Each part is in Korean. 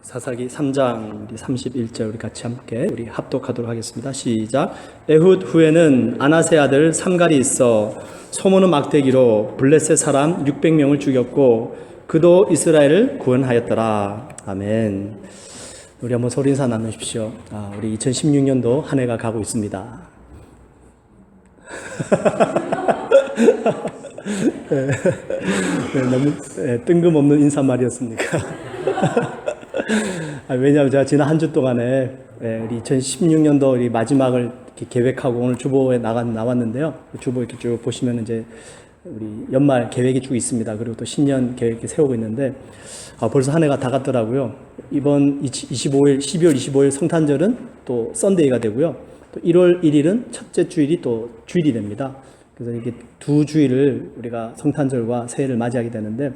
사사기 3장 31절 우리 같이 함께 우리 합독하도록 하겠습니다. 시작. 에훗 후에는 아나세 아들 삼갈이 있어 소모는 막대기로 블레셋 사람 600명을 죽였고 그도 이스라엘을 구원하였더라. 아멘. 우리 한번 소리 인사 나누십시오. 우리 2016년도 한 해가 가고 있습니다. 너무 뜬금없는 인사말이었습니까? 왜냐하면 제가 지난 한 주 동안에 우리 2016년도 우리 마지막을 이렇게 계획하고 오늘 주보에 나왔는데요. 주보 이렇게 쭉 보시면 이제 우리 연말 계획이 쭉 있습니다. 그리고 또 신년 계획을 세우고 있는데 벌써 한 해가 다 갔더라고요. 이번 12월 25일 성탄절은 또 썬데이가 되고요. 또 1월 1일은 첫째 주일이 또 주일이 됩니다. 그래서 이게 두 주일을 우리가 성탄절과 새해를 맞이하게 되는데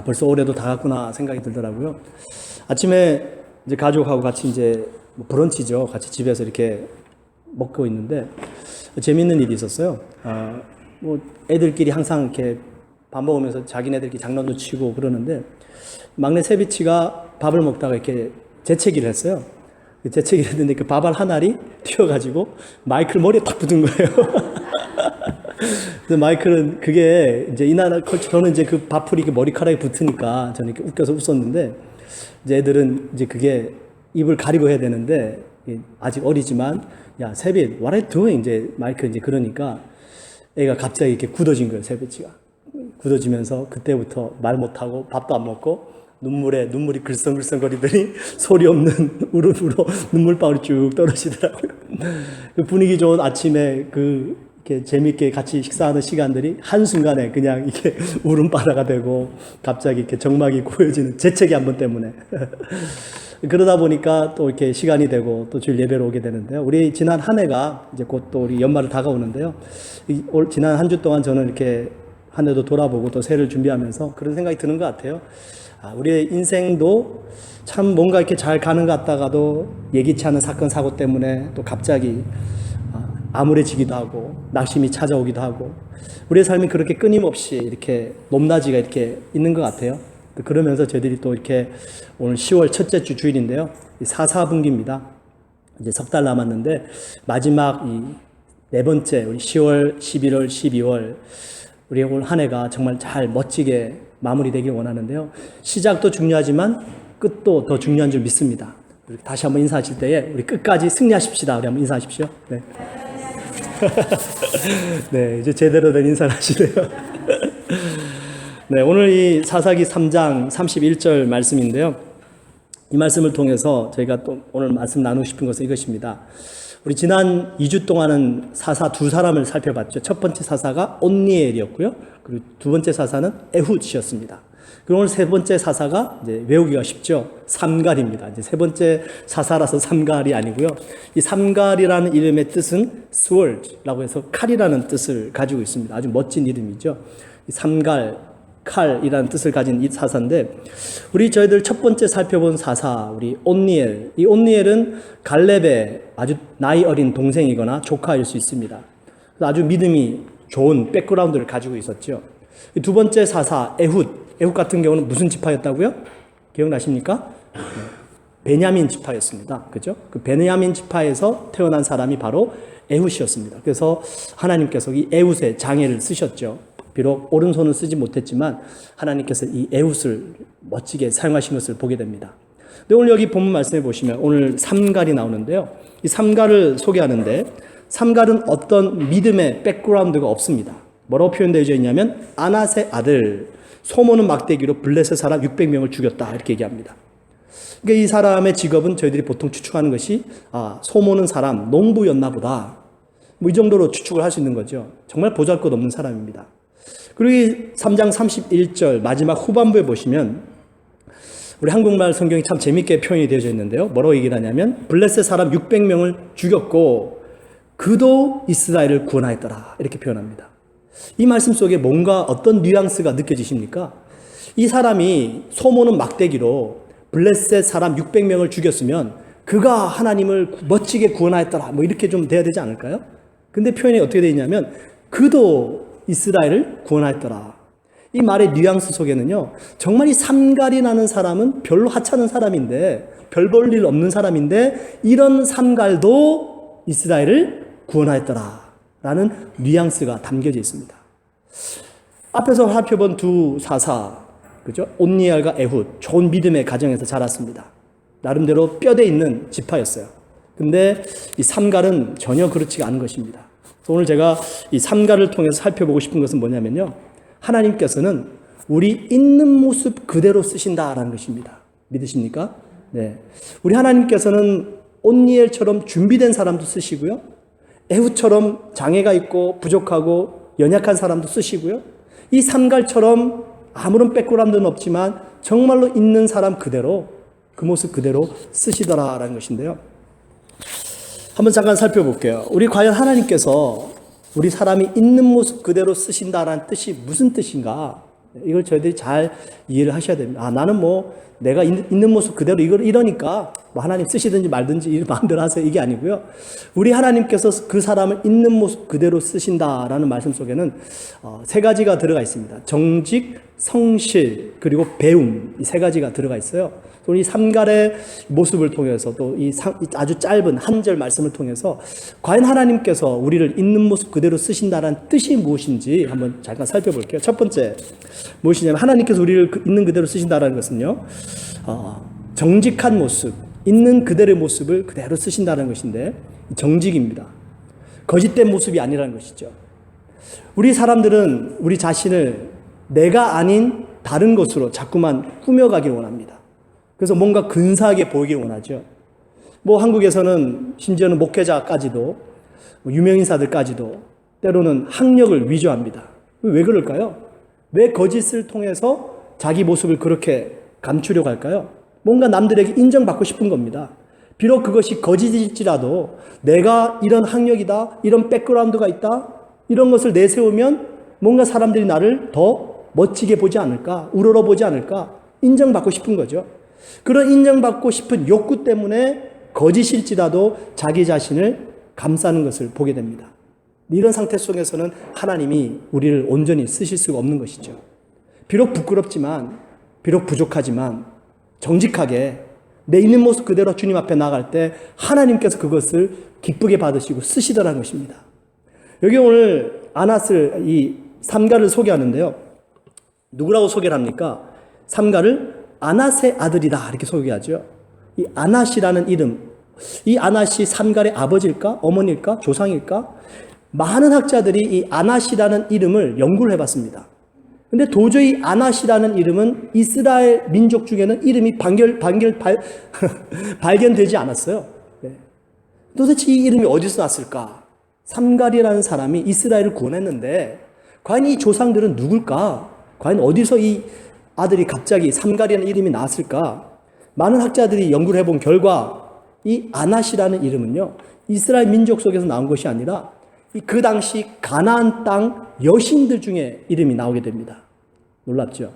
벌써 올해도 다 갔구나 생각이 들더라고요. 아침에 이제 가족하고 같이 이제 브런치죠. 같이 집에서 이렇게 먹고 있는데 재밌는 일이 있었어요. 애들끼리 항상 이렇게 밥 먹으면서 자기네들끼리 장난도 치고 그러는데 막내 세비치가 밥을 먹다가 이렇게 재채기를 했어요. 재채기를 했는데 그 밥알 한 알이 튀어가지고 마이클 머리에 딱 붙은 거예요. 근데 마이클은 그게 이제 이날 저는 이제 그 밥풀이 머리카락에 붙으니까 저는 이렇게 웃겨서 웃었는데 이제 애들은 이제 그게 입을 가리고 해야 되는데 아직 어리지만 야 세빗 what are you doing 이제 마이클 이제 그러니까 애가 갑자기 이렇게 굳어진 거예요. 세빗치가 굳어지면서 그때부터 말 못하고 밥도 안 먹고 눈물이 글썽글썽거리더니 소리 없는 울음으로 눈물방울이 쭉 떨어지더라고요. 그 분위기 좋은 아침에 이렇게 재밌게 같이 식사하는 시간들이 한순간에 그냥 이렇게 울음바다가 되고 갑자기 이렇게 정막이 고여지는 재채기 한 번 때문에 그러다 보니까 또 이렇게 시간이 되고 또 주일 예배로 오게 되는데요. 우리 지난 한 해가 이제 곧 또 우리 연말을 다가오는데요. 지난 한 주 동안 저는 이렇게 한 해도 돌아보고 또 새해를 준비하면서 그런 생각이 드는 것 같아요. 우리의 인생도 참 뭔가 이렇게 잘 가는 것 같다가도 예기치 않은 사건 사고 때문에 또 갑자기 암울해지기도 하고 낙심이 찾아오기도 하고 우리의 삶이 그렇게 끊임없이 이렇게 높낮이가 이렇게 있는 것 같아요. 그러면서 저희들이 또 이렇게 오늘 10월 첫째 주 주일인데요. 사사분기입니다. 이제 석 달 남았는데 마지막 이 네 번째 우리 10월, 11월, 12월 우리 올 한 해가 정말 잘 멋지게 마무리되길 원하는데요. 시작도 중요하지만 끝도 더 중요한 줄 믿습니다. 다시 한번 인사하실 때에 우리 끝까지 승리하십시다. 우리 한번 인사하십시오. 네. 네, 이제 제대로 된 인사를 하시네요. 네, 오늘 이 사사기 3장 31절 말씀인데요. 이 말씀을 통해서 저희가 또 오늘 말씀 나누고 싶은 것은 이것입니다. 우리 지난 2주 동안은 사사 두 사람을 살펴봤죠. 첫 번째 사사가 온니엘이었고요. 그리고 두 번째 사사는 에훗이었습니다. 그리고 오늘 세 번째 사사가 이제 외우기가 쉽죠. 삼갈입니다. 이제 세 번째 사사라서 삼갈이 아니고요. 이 삼갈이라는 이름의 뜻은 sword라고 해서 칼이라는 뜻을 가지고 있습니다. 아주 멋진 이름이죠. 이 삼갈, 칼이라는 뜻을 가진 이 사사인데 저희들 첫 번째 살펴본 사사 우리 온니엘, 이 온니엘은 갈렙의 아주 나이 어린 동생이거나 조카일 수 있습니다. 아주 믿음이 좋은 백그라운드를 가지고 있었죠. 두 번째 사사 에훗 같은 경우는 무슨 지파였다고요? 기억나십니까? 베냐민 지파였습니다. 그죠? 그 베냐민 지파에서 태어난 사람이 바로 에훗이었습니다. 그래서 하나님께서 이 에훗의 장애를 쓰셨죠. 비록 오른손은 쓰지 못했지만 하나님께서 이 에훗을 멋지게 사용하신 것을 보게 됩니다. 근데 오늘 여기 본문 말씀해 보시면 오늘 삼갈이 나오는데요. 이 삼갈을 소개하는데 삼갈은 어떤 믿음의 백그라운드가 없습니다. 뭐라고 표현되어 있냐면 아낫의 아들 소모는 막대기로 블레셋 사람 600명을 죽였다 이렇게 얘기합니다. 그러니까 이 사람의 직업은 저희들이 보통 추측하는 것이 소모는 사람 농부였나 보다 이 정도로 추측을 할 수 있는 거죠. 정말 보잘것없는 사람입니다. 그리고 3장 31절 마지막 후반부에 보시면 우리 한국말 성경이 참 재밌게 표현이 되어져 있는데요. 뭐라고 얘기를 하냐면 블레셋 사람 600명을 죽였고 그도 이스라엘을 구원하였더라 이렇게 표현합니다. 이 말씀 속에 뭔가 어떤 뉘앙스가 느껴지십니까? 이 사람이 소모는 막대기로 블레셋 사람 600명을 죽였으면 그가 하나님을 멋지게 구원하였더라 이렇게 좀 돼야 되지 않을까요? 근데 표현이 어떻게 되어 있냐면 그도 이스라엘을 구원하였더라. 이 말의 뉘앙스 속에는요, 정말 이 삼갈이라는 사람은 별로 하찮은 사람인데, 별 볼 일 없는 사람인데, 이런 삼갈도 이스라엘을 구원하였더라 라는 뉘앙스가 담겨져 있습니다. 앞에서 살펴본 두 사사, 그죠? 온니엘과 에훗, 좋은 믿음의 가정에서 자랐습니다. 나름대로 뼈대 있는 지파였어요. 근데 이 삼갈은 전혀 그렇지 않은 것입니다. 그래서 오늘 제가 이 삼갈을 통해서 살펴보고 싶은 것은 뭐냐면요, 하나님께서는 우리 있는 모습 그대로 쓰신다라는 것입니다. 믿으십니까? 네. 우리 하나님께서는 온니엘처럼 준비된 사람도 쓰시고요, 에훗처럼 장애가 있고 부족하고 연약한 사람도 쓰시고요, 이 삼갈처럼 아무런 백그라운드는 없지만 정말로 있는 사람 그대로, 그 모습 그대로 쓰시더라라는 것인데요. 한번 잠깐 살펴볼게요. 우리 과연 하나님께서 우리 사람이 있는 모습 그대로 쓰신다라는 뜻이 무슨 뜻인가? 이걸 저희들이 잘 이해를 하셔야 됩니다. 아, 나는 뭐 내가 있는 모습 그대로 이러니까 뭐 하나님 쓰시든지 말든지 마음대로 하세요, 이게 아니고요. 우리 하나님께서 그 사람을 있는 모습 그대로 쓰신다라는 말씀 속에는 세 가지가 들어가 있습니다. 정직, 성실, 그리고 배움, 이 세 가지가 들어가 있어요. 우리 삼갈의 모습을 통해서 또 이 아주 짧은 한 절 말씀을 통해서 과연 하나님께서 우리를 있는 모습 그대로 쓰신다는 뜻이 무엇인지 한번 잠깐 살펴볼게요. 첫 번째 무엇이냐면, 하나님께서 우리를 있는 그대로 쓰신다는 것은요, 정직한 모습, 있는 그대로의 모습을 그대로 쓰신다는 것인데, 정직입니다. 거짓된 모습이 아니라는 것이죠. 우리 사람들은 우리 자신을 내가 아닌 다른 것으로 자꾸만 꾸며가길 원합니다. 그래서 뭔가 근사하게 보이길 원하죠. 뭐 한국에서는 심지어는 목회자까지도, 유명인사들까지도 때로는 학력을 위조합니다. 왜 그럴까요? 왜 거짓을 통해서 자기 모습을 그렇게 감추려고 할까요? 뭔가 남들에게 인정받고 싶은 겁니다. 비록 그것이 거짓일지라도 내가 이런 학력이다, 이런 백그라운드가 있다, 이런 것을 내세우면 뭔가 사람들이 나를 더 멋지게 보지 않을까, 우러러 보지 않을까, 인정받고 싶은 거죠. 그런 인정받고 싶은 욕구 때문에 거짓일지라도 자기 자신을 감싸는 것을 보게 됩니다. 이런 상태 속에서는 하나님이 우리를 온전히 쓰실 수가 없는 것이죠. 비록 부끄럽지만, 비록 부족하지만 정직하게 내 있는 모습 그대로 주님 앞에 나갈 때 하나님께서 그것을 기쁘게 받으시고 쓰시더라는 것입니다. 여기 오늘 아낫을, 이 삼갈을 소개하는데요, 누구라고 소개를 합니까? 삼갈을 아낫의 아들이다 이렇게 소개하죠. 이 아낫이라는 이름, 이 아낫이 삼갈의 아버지일까, 어머니일까, 조상일까? 많은 학자들이 이 아낫이라는 이름을 연구를 해봤습니다. 근데 도저히 아낫이라는 이름은 이스라엘 민족 중에는 이름이 발견되지 않았어요. 네. 도대체 이 이름이 어디서 났을까? 삼갈이라는 사람이 이스라엘을 구원했는데 과연 이 조상들은 누굴까? 과연 어디서 이 아들이 갑자기 삼갈이라는 이름이 나왔을까? 많은 학자들이 연구를 해본 결과 이 아낫이라는 이름은요, 이스라엘 민족 속에서 나온 것이 아니라 그 당시 가나안 땅 여신들 중에 이름이 나오게 됩니다. 놀랍죠?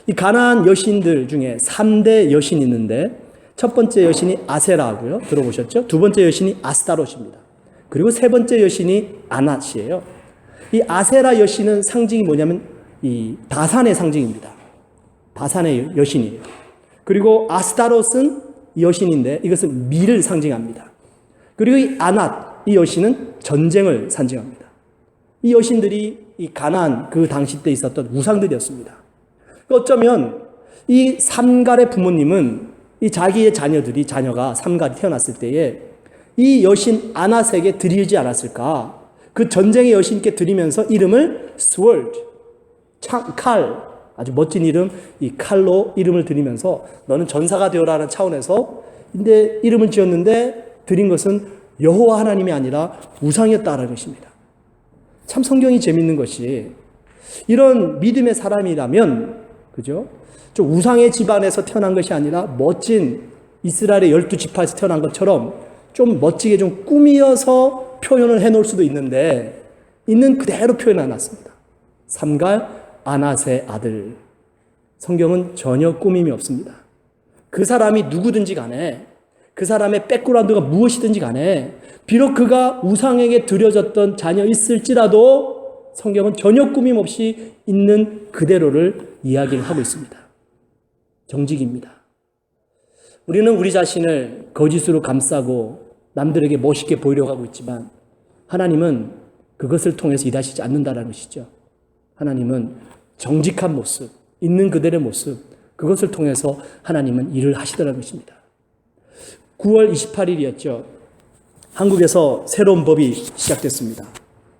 이 가나안 여신들 중에 3대 여신이 있는데, 첫 번째 여신이 아세라고요. 들어보셨죠? 두 번째 여신이 아스타롯입니다. 그리고 세 번째 여신이 아낫이에요. 이 아세라 여신은 상징이 뭐냐면 이 다산의 상징입니다. 다산의 여신이에요. 그리고 아스타롯은 여신인데 이것은 미를 상징합니다. 그리고 이 아낫, 이 여신은 전쟁을 상징합니다. 이 여신들이 이 가나안 그 당시 때 있었던 우상들이었습니다. 어쩌면 이 삼갈의 부모님은 이 자기의 자녀가 삼갈이 태어났을 때에 이 여신 아낫에게 드리지 않았을까? 그 전쟁의 여신께 드리면서 이름을 sword, 칼, 아주 멋진 이름, 이 칼로 이름을 드리면서 너는 전사가 되어라는 차원에서 근데 이름을 지었는데 드린 것은 여호와 하나님이 아니라 우상이었다라는 것입니다. 참 성경이 재밌는 것이 이런 믿음의 사람이라면, 그죠? 좀 우상의 집안에서 태어난 것이 아니라 멋진 이스라엘의 12지파에서 태어난 것처럼 좀 멋지게 좀 꾸미어서 표현을 해놓을 수도 있는데 있는 그대로 표현해놨습니다. 삼갈 아낫의 아들. 성경은 전혀 꾸밈이 없습니다. 그 사람이 누구든지 간에, 그 사람의 백그라운드가 무엇이든지 간에, 비록 그가 우상에게 드려졌던 자녀 있을지라도 성경은 전혀 꾸밈 없이 있는 그대로를 이야기를 하고 있습니다. 정직입니다. 우리는 우리 자신을 거짓으로 감싸고 남들에게 멋있게 보이려고 하고 있지만 하나님은 그것을 통해서 일하시지 않는다는 것이죠. 하나님은 정직한 모습, 있는 그대로의 모습, 그것을 통해서 하나님은 일을 하시더라는 것입니다. 9월 28일이었죠. 한국에서 새로운 법이 시작됐습니다.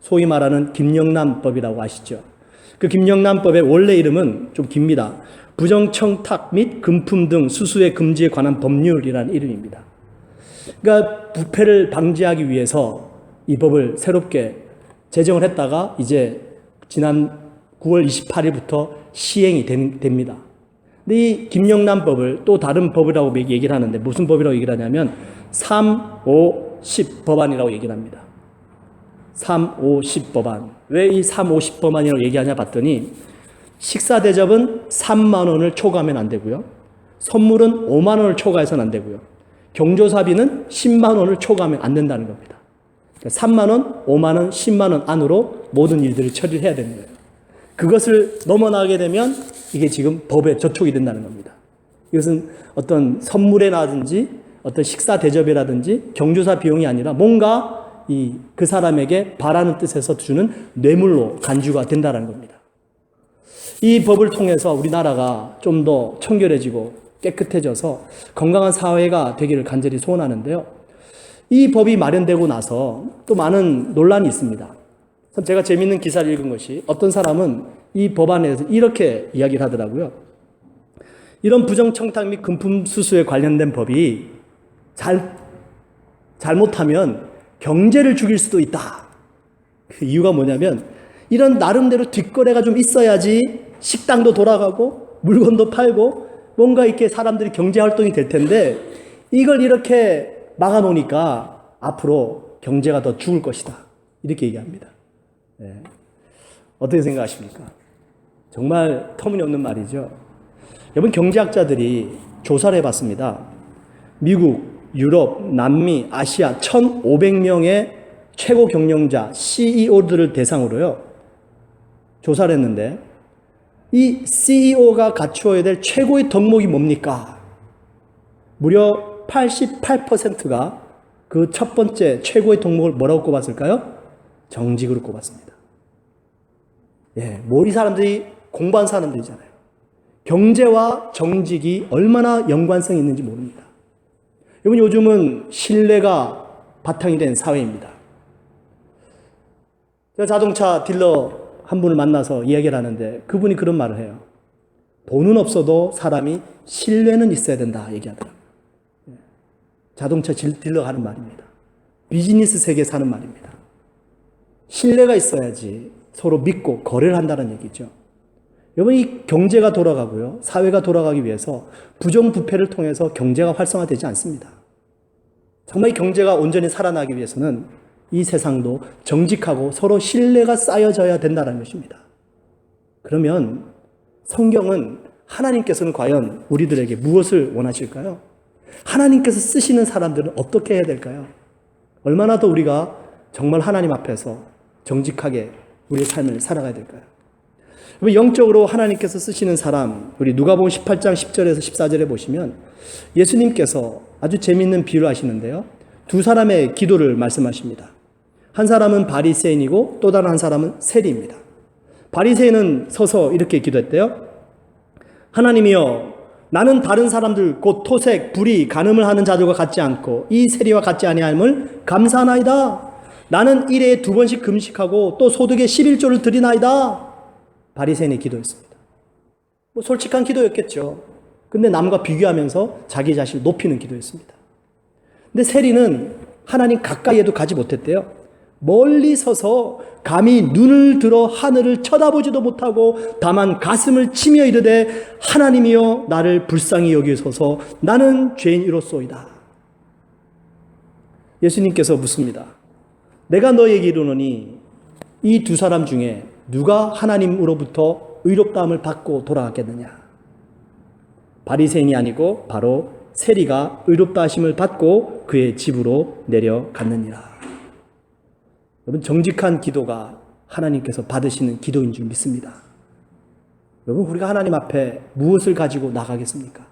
소위 말하는 김영란법이라고 아시죠? 그 김영란법의 원래 이름은 좀 깁니다. 부정청탁 및 금품 등 수수의 금지에 관한 법률이라는 이름입니다. 그러니까 부패를 방지하기 위해서 이 법을 새롭게 제정을 했다가 이제 지난 9월 28일부터 시행이 됩니다. 근데 이 김영란법을 또 다른 법이라고 얘기를 하는데 무슨 법이라고 얘기를 하냐면 3, 5, 10 법안이라고 얘기를 합니다. 3, 5, 10 법안. 왜 이 3, 5, 10 법안이라고 얘기하냐 봤더니 식사 대접은 3만 원을 초과하면 안 되고요. 선물은 5만 원을 초과해서는 안 되고요. 경조사비는 10만 원을 초과하면 안 된다는 겁니다. 3만 원, 5만 원, 10만 원 안으로 모든 일들을 처리를 해야 되는 거예요. 그것을 넘어나게 되면 이게 지금 법에 저촉이 된다는 겁니다. 이것은 어떤 선물이라든지 어떤 식사 대접이라든지 경조사 비용이 아니라 뭔가 그 사람에게 바라는 뜻에서 주는 뇌물로 간주가 된다는 겁니다. 이 법을 통해서 우리나라가 좀 더 청결해지고 깨끗해져서 건강한 사회가 되기를 간절히 소원하는데요. 이 법이 마련되고 나서 또 많은 논란이 있습니다. 제가 재미있는 기사를 읽은 것이 어떤 사람은 이 법안에 대해서 이렇게 이야기를 하더라고요. 이런 부정청탁 및 금품 수수에 관련된 법이 잘못하면 경제를 죽일 수도 있다. 그 이유가 뭐냐면 이런 나름대로 뒷거래가 좀 있어야지 식당도 돌아가고 물건도 팔고 뭔가 이렇게 사람들이 경제활동이 될 텐데 이걸 이렇게 막아놓으니까 앞으로 경제가 더 죽을 것이다. 이렇게 얘기합니다. 네. 어떻게 생각하십니까? 정말 터무니없는 말이죠. 여러분 경제학자들이 조사를 해봤습니다. 미국, 유럽, 남미, 아시아 1,500명의 최고 경영자, CEO들을 대상으로요. 조사를 했는데 이 CEO가 갖추어야 될 최고의 덕목이 뭡니까? 무려 88%가 그 첫 번째 최고의 덕목을 뭐라고 꼽았을까요? 정직으로 꼽았습니다. 예, 이 사람들이 공부한 사람들이잖아요. 경제와 정직이 얼마나 연관성이 있는지 모릅니다. 여러분 요즘은 신뢰가 바탕이 된 사회입니다. 제가 자동차 딜러 한 분을 만나서 이야기를 하는데 그분이 그런 말을 해요. 돈은 없어도 사람이 신뢰는 있어야 된다 얘기하더라고요. 자동차 딜러가 하는 말입니다. 비즈니스 세계에서 하는 말입니다. 신뢰가 있어야지 서로 믿고 거래를 한다는 얘기죠. 여러분 이 경제가 돌아가고요. 사회가 돌아가기 위해서 부정부패를 통해서 경제가 활성화되지 않습니다. 정말 이 경제가 온전히 살아나기 위해서는 이 세상도 정직하고 서로 신뢰가 쌓여져야 된다는 것입니다. 그러면 성경은 하나님께서는 과연 우리들에게 무엇을 원하실까요? 하나님께서 쓰시는 사람들은 어떻게 해야 될까요? 얼마나 더 우리가 정말 하나님 앞에서 정직하게 우리의 삶을 살아가야 될까요? 영적으로 하나님께서 쓰시는 사람, 우리 누가복음 18장 10절에서 14절에 보시면 예수님께서 아주 재미있는 비유를 하시는데요. 두 사람의 기도를 말씀하십니다. 한 사람은 바리새인이고 또 다른 한 사람은 세리입니다. 바리새인은 서서 이렇게 기도했대요. 하나님이여, 나는 다른 사람들 곧 토색, 불의, 간음을 하는 자들과 같지 않고 이 세리와 같지 아니함을 감사하나이다. 나는 일에 2번씩 금식하고 또 소득의 11조를 드리나이다. 바리새인이 기도했습니다. 솔직한 기도였겠죠. 근데 남과 비교하면서 자기 자신을 높이는 기도였습니다. 근데 세리는 하나님 가까이에도 가지 못했대요. 멀리 서서 감히 눈을 들어 하늘을 쳐다보지도 못하고 다만 가슴을 치며 이르되 하나님이여 나를 불쌍히 여기소서 나는 죄인이로소이다. 예수님께서 묻습니다. 내가 너에게 이르노니 이 두 사람 중에 누가 하나님으로부터 의롭다함을 받고 돌아갔겠느냐? 바리새인이 아니고 바로 세리가 의롭다 하심을 받고 그의 집으로 내려갔느니라. 여러분 정직한 기도가 하나님께서 받으시는 기도인 줄 믿습니다. 여러분, 우리가 하나님 앞에 무엇을 가지고 나가겠습니까?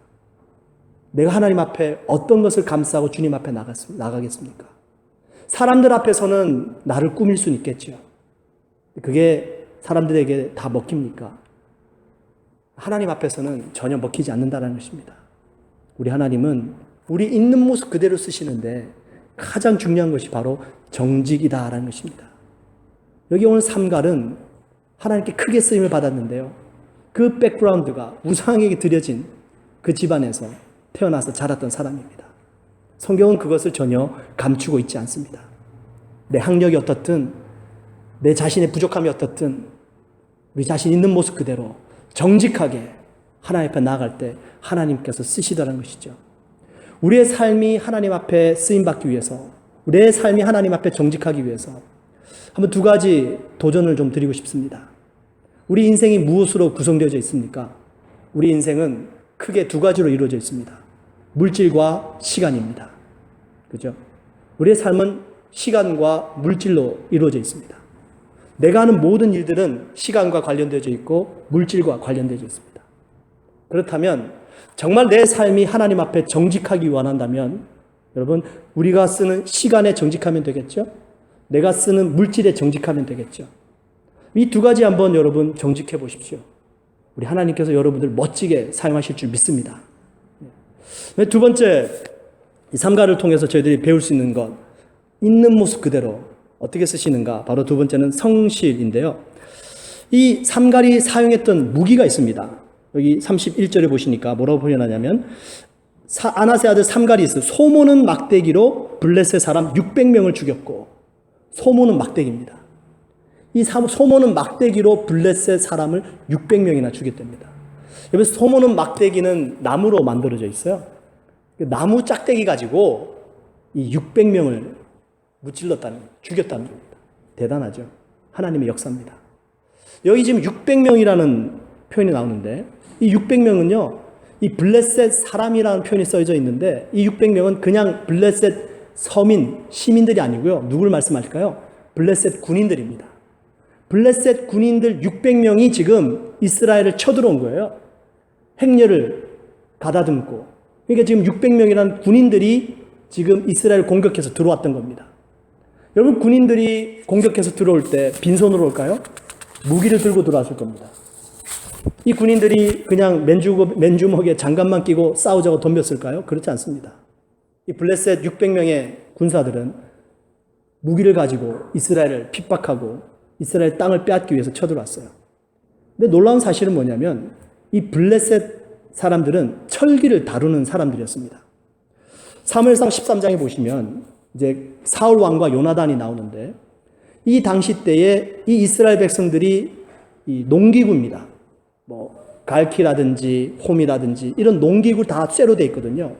내가 하나님 앞에 어떤 것을 감싸고 주님 앞에 나가겠습니까? 사람들 앞에서는 나를 꾸밀 수는 있겠죠. 그게 사람들에게 다 먹힙니까? 하나님 앞에서는 전혀 먹히지 않는다는 것입니다. 우리 하나님은 우리 있는 모습 그대로 쓰시는데 가장 중요한 것이 바로 정직이다라는 것입니다. 여기 오늘 삼갈은 하나님께 크게 쓰임을 받았는데요. 그 백그라운드가 우상에게 드려진 그 집안에서 태어나서 자랐던 사람입니다. 성경은 그것을 전혀 감추고 있지 않습니다. 내 학력이 어떻든 내 자신의 부족함이 어떻든 우리 자신 있는 모습 그대로 정직하게 하나님 앞에 나아갈 때 하나님께서 쓰시더라는 것이죠. 우리의 삶이 하나님 앞에 쓰임받기 위해서, 우리의 삶이 하나님 앞에 정직하기 위해서 한번 두 가지 도전을 좀 드리고 싶습니다. 우리 인생이 무엇으로 구성되어져 있습니까? 우리 인생은 크게 두 가지로 이루어져 있습니다. 물질과 시간입니다. 그죠? 우리의 삶은 시간과 물질로 이루어져 있습니다. 내가 하는 모든 일들은 시간과 관련되어져 있고 물질과 관련되어져 있습니다. 그렇다면 정말 내 삶이 하나님 앞에 정직하기 원한다면 여러분, 우리가 쓰는 시간에 정직하면 되겠죠? 내가 쓰는 물질에 정직하면 되겠죠? 이 두 가지 한번 여러분 정직해 보십시오. 우리 하나님께서 여러분들 멋지게 사용하실 줄 믿습니다. 두 번째, 이 삼가를 통해서 저희들이 배울 수 있는 것, 있는 모습 그대로 어떻게 쓰시는가, 바로 두 번째는 성실인데요. 이 삼갈이 사용했던 무기가 있습니다. 여기 31절에 보시니까 뭐라고 표현하냐면 아나세 아들 삼갈이 있어 소모는 막대기로 블레셋 사람 600명을 죽였고, 소모는 막대기입니다. 이 소모는 막대기로 블레셋 사람을 600명이나 죽였답니다. 여기서 소모는 막대기는 나무로 만들어져 있어요. 나무 짝대기 가지고 이 600명을 죽였다는 겁니다. 대단하죠. 하나님의 역사입니다. 여기 지금 600명이라는 표현이 나오는데 이 600명은요, 이 블레셋 사람이라는 표현이 써져 있는데 이 600명은 그냥 블레셋 시민들이 아니고요. 누굴 말씀하실까요? 블레셋 군인들입니다. 블레셋 군인들 600명이 지금 이스라엘을 쳐들어온 거예요. 행렬을 가다듬고. 그러니까 지금 600명이라는 군인들이 지금 이스라엘을 공격해서 들어왔던 겁니다. 여러분, 군인들이 공격해서 들어올 때 빈손으로 올까요? 무기를 들고 들어왔을 겁니다. 이 군인들이 그냥 맨주먹에 장갑만 끼고 싸우자고 덤볐을까요? 그렇지 않습니다. 이 블레셋 600명의 군사들은 무기를 가지고 이스라엘을 핍박하고 이스라엘 땅을 빼앗기 위해서 쳐들어왔어요. 근데 놀라운 사실은 뭐냐면 이 블레셋 사람들은 철기를 다루는 사람들이었습니다. 사무엘상 13장에 보시면 이제 사울 왕과 요나단이 나오는데 이 당시 때에 이 이스라엘 백성들이 이 농기구입니다. 뭐 갈키라든지 홈이라든지 이런 농기구 다 쇠로 되어 있거든요.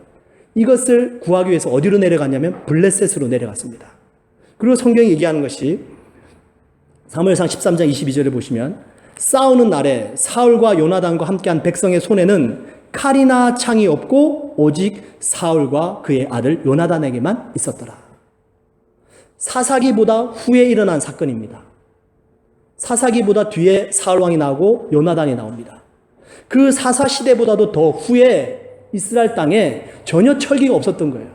이것을 구하기 위해서 어디로 내려갔냐면 블레셋으로 내려갔습니다. 그리고 성경이 얘기하는 것이 사무엘상 13장 22절에 보시면 싸우는 날에 사울과 요나단과 함께한 백성의 손에는 칼이나 창이 없고 오직 사울과 그의 아들 요나단에게만 있었더라. 사사기보다 후에 일어난 사건입니다. 사사기보다 뒤에 사울왕이 나오고 요나단이 나옵니다. 그 사사 시대보다도 더 후에 이스라엘 땅에 전혀 철기가 없었던 거예요.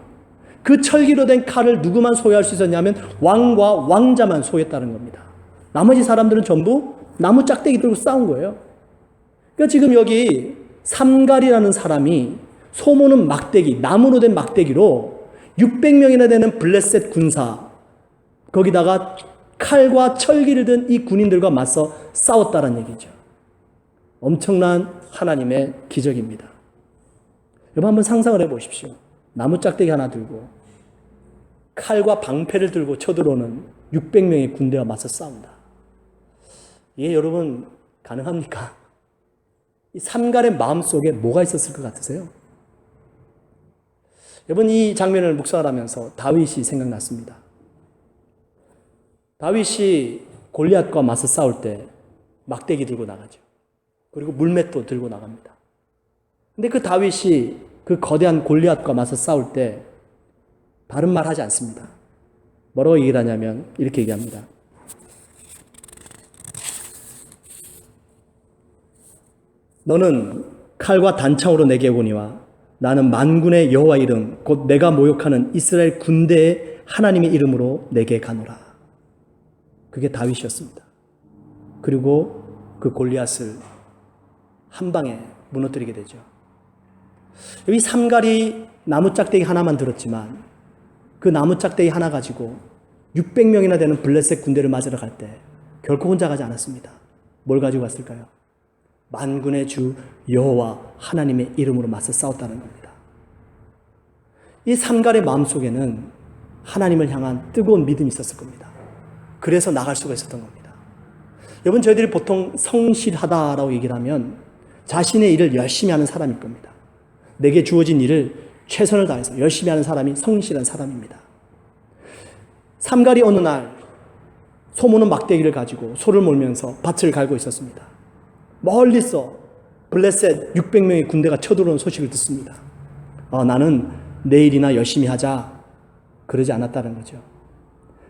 그 철기로 된 칼을 누구만 소유할 수 있었냐면 왕과 왕자만 소유했다는 겁니다. 나머지 사람들은 전부 나무 짝대기 들고 싸운 거예요. 그러니까 지금 여기 삼갈이라는 사람이 소모는 막대기, 나무로 된 막대기로 600명이나 되는 블레셋 군사, 거기다가 칼과 철기를 든 이 군인들과 맞서 싸웠다는 얘기죠. 엄청난 하나님의 기적입니다. 여러분 한번 상상을 해보십시오. 나무 짝대기 하나 들고 칼과 방패를 들고 쳐들어오는 600명의 군대와 맞서 싸운다. 이게 여러분 가능합니까? 이 삼갈의 마음속에 뭐가 있었을 것 같으세요? 여러분, 이 장면을 묵상을 하면서 다윗이 생각났습니다. 다윗이 골리앗과 맞서 싸울 때 막대기 들고 나가죠. 그리고 물맷도 들고 나갑니다. 근데 그 다윗이 그 거대한 골리앗과 맞서 싸울 때 다른 말 하지 않습니다. 뭐라고 얘기를 하냐면 이렇게 얘기합니다. 너는 칼과 단창으로 내게 오니와 나는 만군의 여호와 이름 곧 내가 모욕하는 이스라엘 군대의 하나님의 이름으로 내게 가노라. 그게 다윗이었습니다. 그리고 그 골리앗을 한 방에 무너뜨리게 되죠. 여기 삼갈이 나무 짝대기 하나만 들었지만 그 나무 짝대기 하나 가지고 600명이나 되는 블레셋 군대를 맞으러 갈 때 결코 혼자 가지 않았습니다. 뭘 가지고 갔을까요? 만군의 주 여호와 하나님의 이름으로 맞서 싸웠다는 겁니다. 이 삼갈의 마음속에는 하나님을 향한 뜨거운 믿음이 있었을 겁니다. 그래서 나갈 수가 있었던 겁니다. 여러분, 저희들이 보통 성실하다라고 얘기를 하면 자신의 일을 열심히 하는 사람일 겁니다. 내게 주어진 일을 최선을 다해서 열심히 하는 사람이 성실한 사람입니다. 삼갈이 어느 날 소모는 막대기를 가지고 소를 몰면서 밭을 갈고 있었습니다. 멀리서 블레셋 600명의 군대가 쳐들어오는 소식을 듣습니다. 나는 내일이나 열심히 하자, 그러지 않았다는 거죠.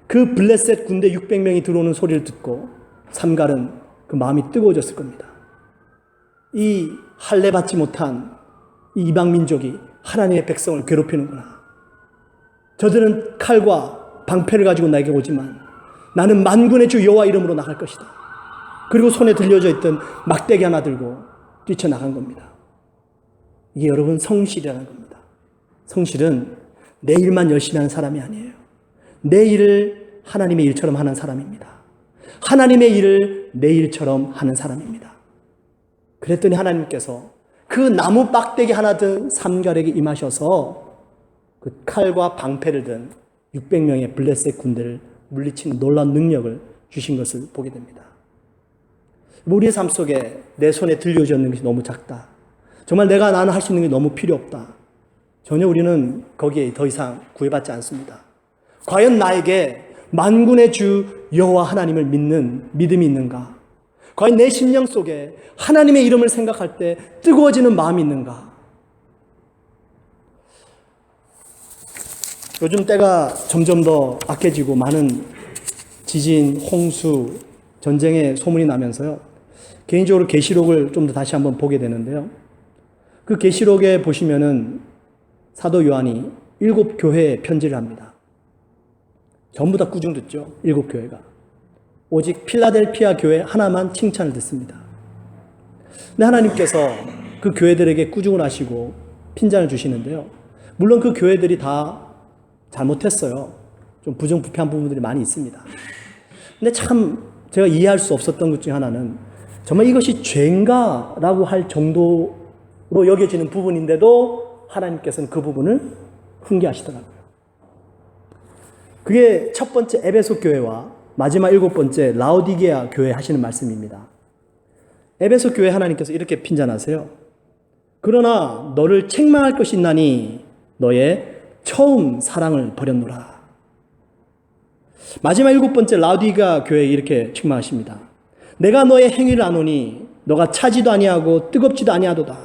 그 블레셋 군대 600명이 들어오는 소리를 듣고 삼갈은 그 마음이 뜨거워졌을 겁니다. 이 할례 받지 못한 이 이방 민족이 하나님의 백성을 괴롭히는구나. 저들은 칼과 방패를 가지고 나에게 오지만 나는 만군의 주 여호와 이름으로 나갈 것이다. 그리고 손에 들려져 있던 막대기 하나 들고 뛰쳐나간 겁니다. 이게 여러분 성실이라는 겁니다. 성실은 내 일만 열심히 하는 사람이 아니에요. 내 일을 하나님의 일처럼 하는 사람입니다. 하나님의 일을 내 일처럼 하는 사람입니다. 그랬더니 하나님께서 그 나무 막대기 하나 든 삼갈에게 임하셔서 그 칼과 방패를 든 600명의 블레셋 군대를 물리치는 놀라운 능력을 주신 것을 보게 됩니다. 우리의 삶 속에 내 손에 들려져 있는 것이 너무 작다. 정말 나는 할 수 있는 게 너무 필요 없다. 전혀 우리는 거기에 더 이상 구애받지 않습니다. 과연 나에게 만군의 주 여호와 하나님을 믿는 믿음이 있는가? 과연 내 심령 속에 하나님의 이름을 생각할 때 뜨거워지는 마음이 있는가? 요즘 때가 점점 더 악해지고 많은 지진, 홍수, 전쟁의 소문이 나면서요. 개인적으로 계시록을 좀 더 다시 한번 보게 되는데요. 그 계시록에 보시면은 사도 요한이 7 교회에 편지를 합니다. 전부 다 꾸중 듣죠. 7 교회가. 오직 필라델피아 교회 하나만 칭찬을 듣습니다. 근데 하나님께서 그 교회들에게 꾸중을 하시고 핀잔을 주시는데요. 물론 그 교회들이 다 잘못했어요. 좀 부정부패한 부분들이 많이 있습니다. 근데 참 제가 이해할 수 없었던 것 중에 하나는 정말 이것이 죄인가라고 할 정도로 여겨지는 부분인데도 하나님께서는 그 부분을 훈계하시더라고요. 그게 첫 번째 에베소 교회와 마지막 7번째 라오디게아 교회 하시는 말씀입니다. 에베소 교회 하나님께서 이렇게 핀잔하세요. 그러나 너를 책망할 것이 있나니 너의 처음 사랑을 버렸노라. 마지막 7번째 라오디게아 교회에 이렇게 책망하십니다. 내가 너의 행위를 아노니 너가 차지도 아니하고 뜨겁지도 아니하도다.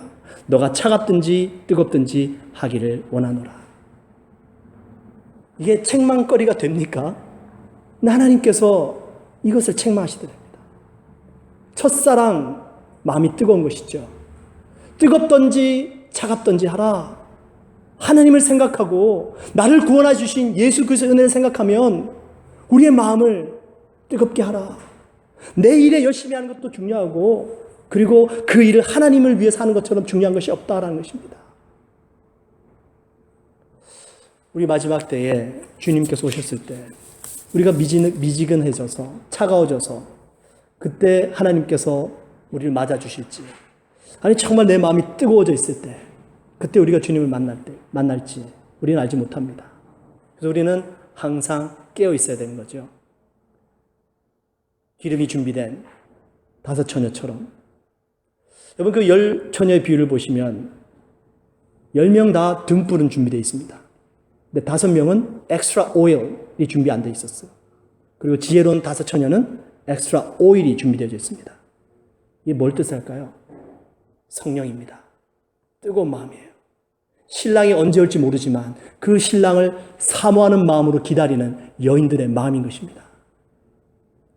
너가 차갑든지 뜨겁든지 하기를 원하노라. 이게 책망거리가 됩니까? 하나님께서 이것을 책망하시더랍니다. 첫사랑 마음이 뜨거운 것이죠. 뜨겁든지 차갑든지 하라. 하나님을 생각하고 나를 구원해 주신 예수 그리스도의 은혜를 생각하면 우리의 마음을 뜨겁게 하라. 내 일에 열심히 하는 것도 중요하고 그리고 그 일을 하나님을 위해서 하는 것처럼 중요한 것이 없다라는 것입니다. 우리 마지막 때에 주님께서 오셨을 때 우리가 미지근해져서 차가워져서 그때 하나님께서 우리를 맞아주실지 아니 정말 내 마음이 뜨거워져 있을 때 그때 우리가 주님을 만날지 우리는 알지 못합니다. 그래서 우리는 항상 깨어 있어야 되는 거죠. 기름이 준비된 5 처녀처럼. 여러분 그 10 처녀의 비유를 보시면 10명 다 등불은 준비되어 있습니다. 근데 5명은 엑스트라 오일이 준비 안 되어 있었어요. 그리고 지혜로운 5 처녀는 엑스트라 오일이 준비되어 있습니다. 이게 뭘 뜻할까요? 성령입니다. 뜨거운 마음이에요. 신랑이 언제 올지 모르지만 그 신랑을 사모하는 마음으로 기다리는 여인들의 마음인 것입니다.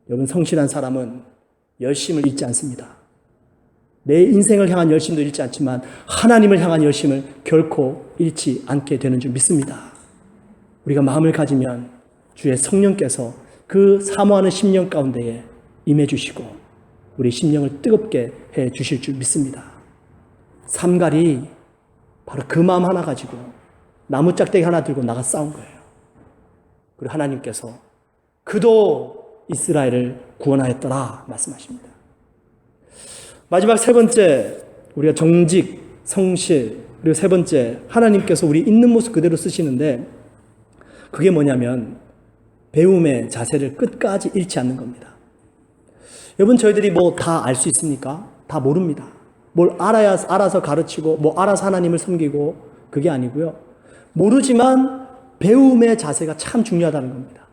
여러분 성실한 사람은 열심을 잊지 않습니다. 내 인생을 향한 열심도 잃지 않지만 하나님을 향한 열심을 결코 잃지 않게 되는 줄 믿습니다. 우리가 마음을 가지면 주의 성령께서 그 사모하는 심령 가운데에 임해 주시고 우리 심령을 뜨겁게 해 주실 줄 믿습니다. 삼갈이 바로 그 마음 하나 가지고 나무 짝대기 하나 들고 나가 싸운 거예요. 그리고 하나님께서 그도 이스라엘을 구원하였더라 말씀하십니다. 마지막 세 번째, 우리가 정직, 성실, 그리고 세 번째, 하나님께서 우리 있는 모습 그대로 쓰시는데 그게 뭐냐면 배움의 자세를 끝까지 잃지 않는 겁니다. 여러분, 저희들이 뭐 다 알 수 있습니까? 다 모릅니다. 뭘 알아서 가르치고 뭐 알아서 하나님을 섬기고 그게 아니고요. 모르지만 배움의 자세가 참 중요하다는 겁니다.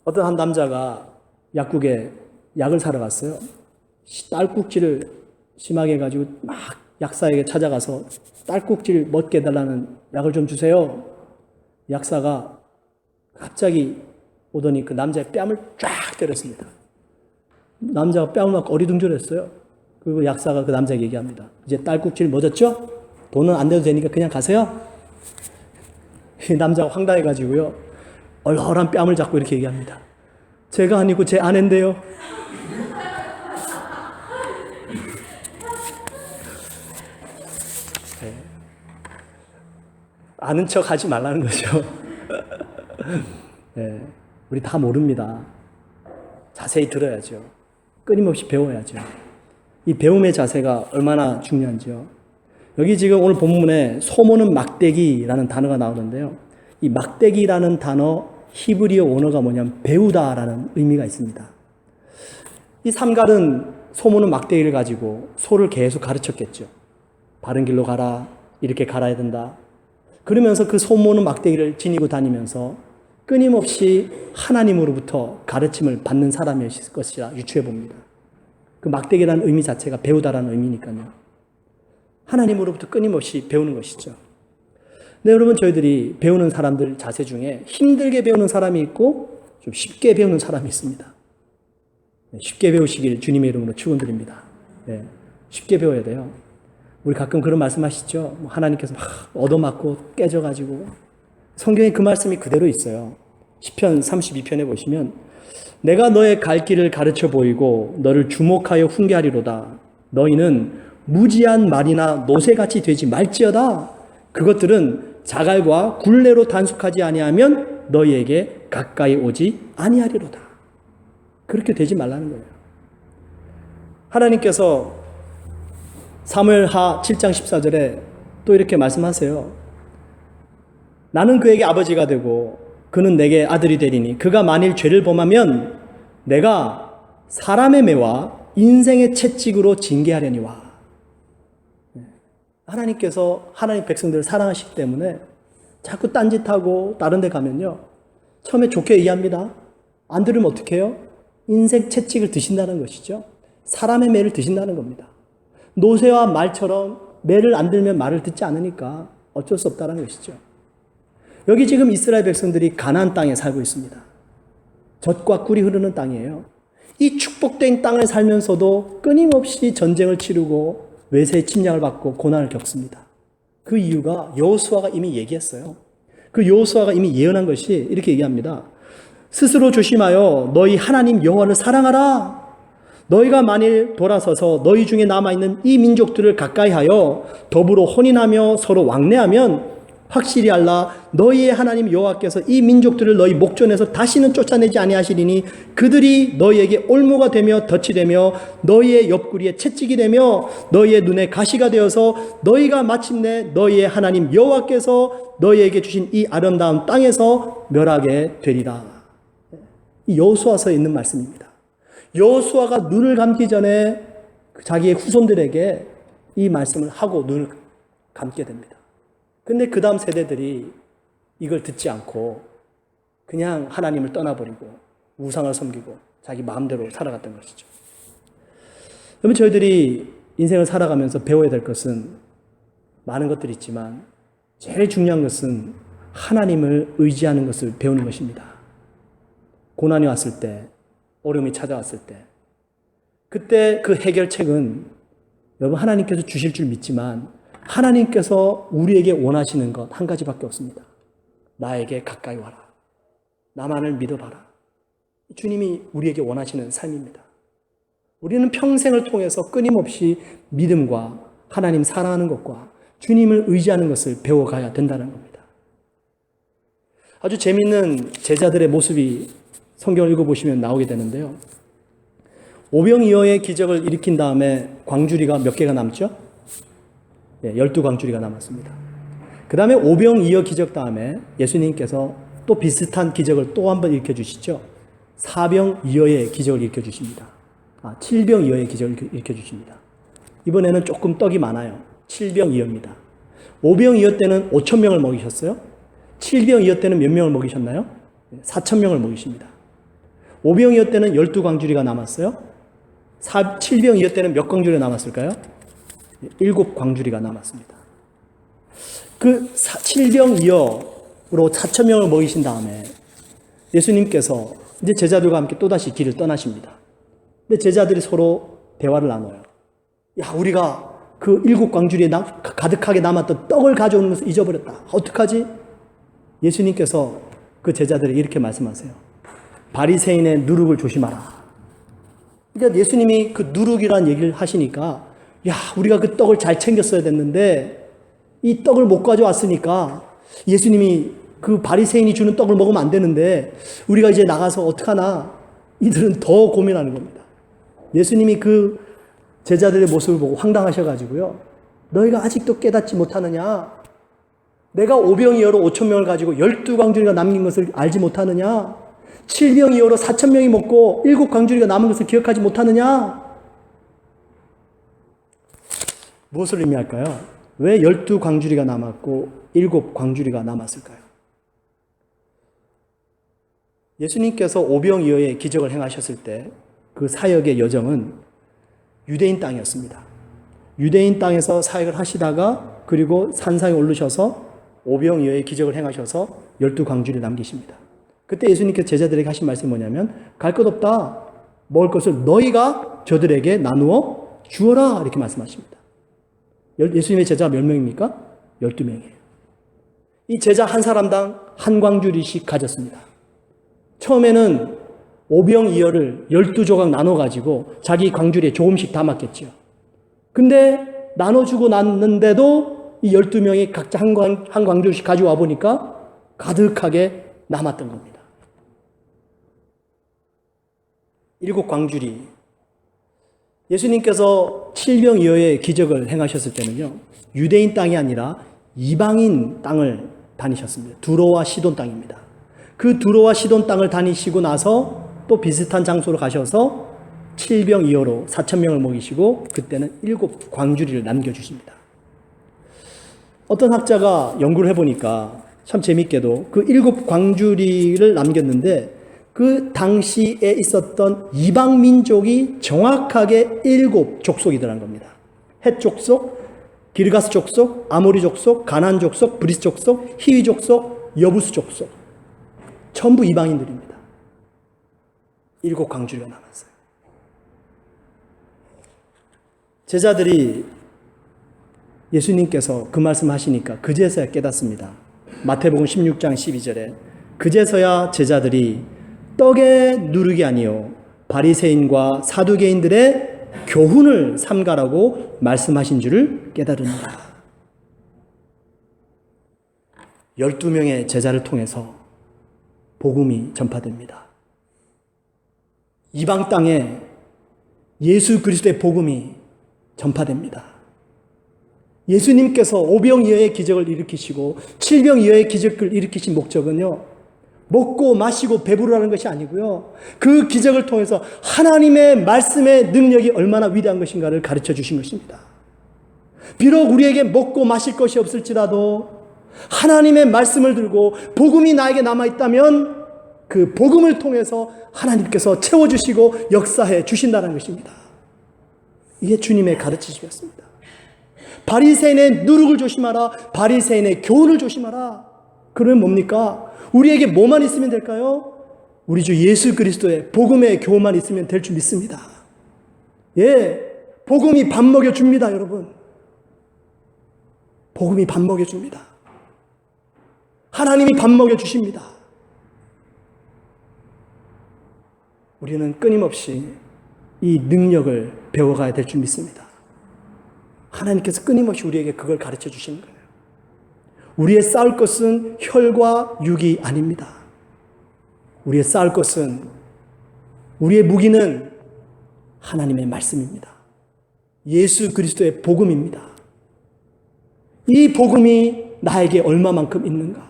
어떤 한 남자가 약국에 약을 사러 갔어요. 딸꾹질을 심하게 해가지고 막 약사에게 찾아가서 딸꾹질 멎게 해달라는 약을 좀 주세요. 약사가 갑자기 오더니 그 남자의 뺨을 쫙 때렸습니다. 남자가 뺨을 맞고 어리둥절했어요. 그리고 약사가 그 남자에게 얘기합니다. 이제 딸꾹질 멎었죠? 돈은 안 내도 되니까 그냥 가세요. 이 남자가 황당해가지고요. 얼얼한 뺨을 잡고 이렇게 얘기합니다. 제가 아니고 제 아내인데요. 네. 아는 척 하지 말라는 거죠. 네. 우리 다 모릅니다. 자세히 들어야죠. 끊임없이 배워야죠. 이 배움의 자세가 얼마나 중요한지요. 여기 지금 오늘 본문에 소모는 막대기라는 단어가 나오는데요. 이 막대기라는 단어 히브리어 원어가 뭐냐면 배우다라는 의미가 있습니다. 이 삼갈은 소모는 막대기를 가지고 소를 계속 가르쳤겠죠. 바른 길로 가라, 이렇게 갈아야 된다. 그러면서 그 소모는 막대기를 지니고 다니면서 끊임없이 하나님으로부터 가르침을 받는 사람이었을 것이라 유추해 봅니다. 그 막대기라는 의미 자체가 배우다라는 의미니까요. 하나님으로부터 끊임없이 배우는 것이죠. 네, 여러분, 저희들이 배우는 사람들 자세 중에 힘들게 배우는 사람이 있고 좀 쉽게 배우는 사람이 있습니다. 네, 쉽게 배우시길 주님의 이름으로 축원드립니다. 네, 쉽게 배워야 돼요. 우리 가끔 그런 말씀하시죠. 하나님께서 막 얻어맞고 깨져가지고. 성경에 그 말씀이 그대로 있어요. 시편 32편에 보시면 내가 너의 갈 길을 가르쳐 보이고 너를 주목하여 훈계하리로다. 너희는 무지한 말이나 노새같이 되지 말지어다. 그것들은 자갈과 굴레로 단속하지 아니하면 너희에게 가까이 오지 아니하리로다. 그렇게 되지 말라는 거예요. 하나님께서 사무엘하 7장 14절에 또 이렇게 말씀하세요. 나는 그에게 아버지가 되고 그는 내게 아들이 되리니 그가 만일 죄를 범하면 내가 사람의 매와 인생의 채찍으로 징계하려니와. 하나님께서 하나님 백성들을 사랑하시기 때문에 자꾸 딴짓하고 다른 데 가면요, 처음에 좋게 이해합니다. 안 들으면 어떻게 해요? 인생 채찍을 드신다는 것이죠. 사람의 매를 드신다는 겁니다. 노새와 말처럼 매를 안 들면 말을 듣지 않으니까 어쩔 수 없다는 것이죠. 여기 지금 이스라엘 백성들이 가나안 땅에 살고 있습니다. 젖과 꿀이 흐르는 땅이에요. 이 축복된 땅을 살면서도 끊임없이 전쟁을 치르고 외세의 침략을 받고 고난을 겪습니다. 그 이유가 여호수아가 이미 얘기했어요. 그 여호수아가 이미 예언한 것이 이렇게 얘기합니다. 스스로 조심하여 너희 하나님 여호와를 사랑하라. 너희가 만일 돌아서서 너희 중에 남아있는 이 민족들을 가까이하여 더불어 혼인하며 서로 왕래하면 확실히 알라. 너희의 하나님 여호와께서 이 민족들을 너희 목전에서 다시는 쫓아내지 아니하시리니 그들이 너희에게 올무가 되며 덫이 되며 너희의 옆구리에 채찍이 되며 너희의 눈에 가시가 되어서 너희가 마침내 너희의 하나님 여호와께서 너희에게 주신 이 아름다운 땅에서 멸하게 되리라. 이 여호수아서에 있는 말씀입니다. 여호수아가 눈을 감기 전에 자기의 후손들에게 이 말씀을 하고 눈을 감게 됩니다. 근데 그 다음 세대들이 이걸 듣지 않고 그냥 하나님을 떠나버리고 우상을 섬기고 자기 마음대로 살아갔던 것이죠. 그러면 저희들이 인생을 살아가면서 배워야 될 것은 많은 것들이 있지만 제일 중요한 것은 하나님을 의지하는 것을 배우는 것입니다. 고난이 왔을 때, 어려움이 찾아왔을 때 그때 그 해결책은 여러분 하나님께서 주실 줄 믿지만 하나님께서 우리에게 원하시는 것 한 가지밖에 없습니다. 나에게 가까이 와라. 나만을 믿어봐라. 주님이 우리에게 원하시는 삶입니다. 우리는 평생을 통해서 끊임없이 믿음과 하나님 사랑하는 것과 주님을 의지하는 것을 배워가야 된다는 겁니다. 아주 재미있는 제자들의 모습이 성경을 읽어보시면 나오게 되는데요. 오병이어의 기적을 일으킨 다음에 광주리가 몇 개가 남죠? 네, 12광주리가 남았습니다. 그 다음에 오병이어 기적 다음에 예수님께서 또 비슷한 기적을 또 한 번 일으켜주시죠. 사병이어의 기적을 일으켜주십니다. 7병이어의 기적을 일으켜주십니다. 이번에는 조금 떡이 많아요. 7병이어입니다. 5병이어 때는 5,000명을 먹이셨어요. 7병이어 때는 몇 명을 먹이셨나요? 4,000명을 먹이십니다. 5병이어 때는 12광주리가 남았어요. 7병이어 때는 몇 광주리가 남았을까요? 7광주리가 남았습니다. 그 7병이어로 4,000명을 먹이신 다음에 예수님께서 이제 제자들과 함께 또다시 길을 떠나십니다. 근데 제자들이 서로 대화를 나눠요. 야, 우리가 그 7광주리에 가득하게 남았던 떡을 가져오는 것을 잊어버렸다. 어떡하지? 예수님께서 그 제자들에게 이렇게 말씀하세요. 바리새인의 누룩을 조심하라. 그러니까 예수님이 그 누룩이라는 얘기를 하시니까 야, 우리가 그 떡을 잘 챙겼어야 됐는데 이 떡을 못 가져왔으니까 예수님이 그 바리새인이 주는 떡을 먹으면 안 되는데 우리가 이제 나가서 어떡하나 이들은 더 고민하는 겁니다. 예수님이 그 제자들의 모습을 보고 황당하셔가지고요. 너희가 아직도 깨닫지 못하느냐? 내가 5병이어로 5,000명을 가지고 12광주리가 남긴 것을 알지 못하느냐? 7병이어로 4,000명이 먹고 7광주리가 남은 것을 기억하지 못하느냐? 무엇을 의미할까요? 왜 12광주리가 남았고 7광주리가 남았을까요? 예수님께서 오병이어의 기적을 행하셨을 때 그 사역의 여정은 유대인 땅이었습니다. 유대인 땅에서 사역을 하시다가 그리고 산상에 오르셔서 오병이어의 기적을 행하셔서 12광주리를 남기십니다. 그때 예수님께서 제자들에게 하신 말씀이 뭐냐면 갈 것 없다. 먹을 것을 너희가 저들에게 나누어 주어라. 이렇게 말씀하십니다. 예수님의 제자가 몇 명입니까? 12명이에요. 이 제자 한 사람당 한 광주리씩 가졌습니다. 처음에는 오병이어를 12조각 나눠가지고 자기 광주리에 조금씩 담았겠죠. 근데 나눠주고 났는데도 이 12명이 각자 한 광주리씩 가져와 보니까 가득하게 남았던 겁니다. 7광주리. 예수님께서 7병이어의 기적을 행하셨을 때는요, 유대인 땅이 아니라 이방인 땅을 다니셨습니다. 두로와 시돈 땅입니다. 그 두로와 시돈 땅을 다니시고 나서 또 비슷한 장소로 가셔서 7병이어로 4,000명을 먹이시고 그때는 7광주리를 남겨주십니다. 어떤 학자가 연구를 해보니까 참 재밌게도 그 7광주리를 남겼는데 그 당시에 있었던 이방 민족이 정확하게 7 족속이더라는 겁니다. 헷 족속, 기르가스 족속, 아모리 족속, 가나안 족속, 브리스 족속, 히위 족속, 여부스 족속. 전부 이방인들입니다. 7광주리가 남았어요. 제자들이 예수님께서 그 말씀 하시니까 그제서야 깨닫습니다. 마태복음 16장 12절에 그제서야 제자들이 떡의 누룩이 아니요 바리새인과 사두개인들의 교훈을 삼가라고 말씀하신 줄을 깨달으니라. 12명의 제자를 통해서 복음이 전파됩니다. 이방 땅에 예수 그리스도의 복음이 전파됩니다. 예수님께서 오병이어의 기적을 일으키시고 7병이어의 기적을 일으키신 목적은요, 먹고 마시고 배부르라는 것이 아니고요, 그 기적을 통해서 하나님의 말씀의 능력이 얼마나 위대한 것인가를 가르쳐 주신 것입니다. 비록 우리에게 먹고 마실 것이 없을지라도 하나님의 말씀을 들고 복음이 나에게 남아있다면 그 복음을 통해서 하나님께서 채워주시고 역사해 주신다는 것입니다. 이게 주님의 가르치심이었습니다. 바리새인의 누룩을 조심하라. 바리새인의 교훈을 조심하라. 그러면 뭡니까? 우리에게 뭐만 있으면 될까요? 우리 주 예수 그리스도의 복음의 교훈만 있으면 될 줄 믿습니다. 예, 복음이 밥 먹여줍니다, 여러분. 복음이 밥 먹여줍니다. 하나님이 밥 먹여주십니다. 우리는 끊임없이 이 능력을 배워가야 될 줄 믿습니다. 하나님께서 끊임없이 우리에게 그걸 가르쳐 주시는 거예요. 우리의 싸울 것은 혈과 육이 아닙니다. 우리의 싸울 것은, 우리의 무기는 하나님의 말씀입니다. 예수 그리스도의 복음입니다. 이 복음이 나에게 얼마만큼 있는가?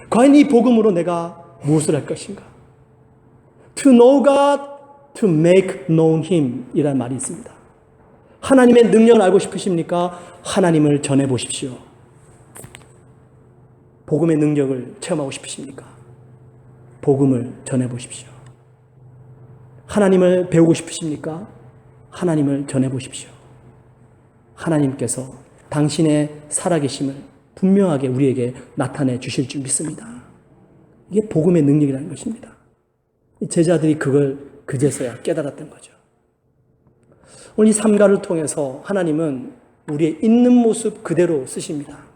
과연 이 복음으로 내가 무엇을 할 것인가? To know God, to make known Him 이라는 말이 있습니다. 하나님의 능력을 알고 싶으십니까? 하나님을 전해보십시오. 복음의 능력을 체험하고 싶으십니까? 복음을 전해보십시오. 하나님을 배우고 싶으십니까? 하나님을 전해보십시오. 하나님께서 당신의 살아계심을 분명하게 우리에게 나타내 주실 줄 믿습니다. 이게 복음의 능력이라는 것입니다. 이 제자들이 그걸 그제서야 깨달았던 거죠. 오늘 이 삼가를 통해서 하나님은 우리의 있는 모습 그대로 쓰십니다.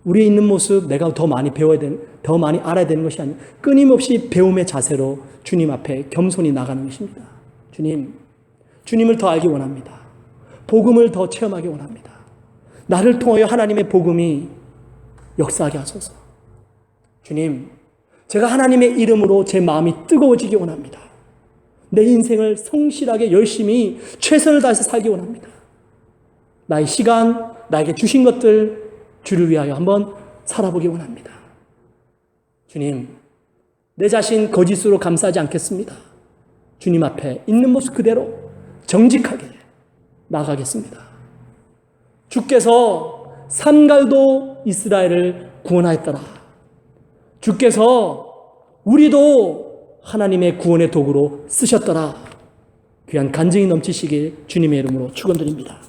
우리의 있는 모습, 내가 더 많이 배워야 되는, 더 많이 알아야 되는 것이 아니라 끊임없이 배움의 자세로 주님 앞에 겸손히 나가는 것입니다. 주님, 주님을 더 알기 원합니다. 복음을 더 체험하기 원합니다. 나를 통하여 하나님의 복음이 역사하게 하소서. 주님, 제가 하나님의 이름으로 제 마음이 뜨거워지기 원합니다. 내 인생을 성실하게 열심히 최선을 다해서 살기 원합니다. 나의 시간, 나에게 주신 것들 주를 위하여 한번 살아보기 원합니다. 주님, 내 자신 거짓으로 감싸지 않겠습니다. 주님 앞에 있는 모습 그대로 정직하게 나아가겠습니다. 주께서 산갈도 이스라엘을 구원하였더라. 주께서 우리도 하나님의 구원의 도구로 쓰셨더라. 귀한 간증이 넘치시길 주님의 이름으로 축원드립니다.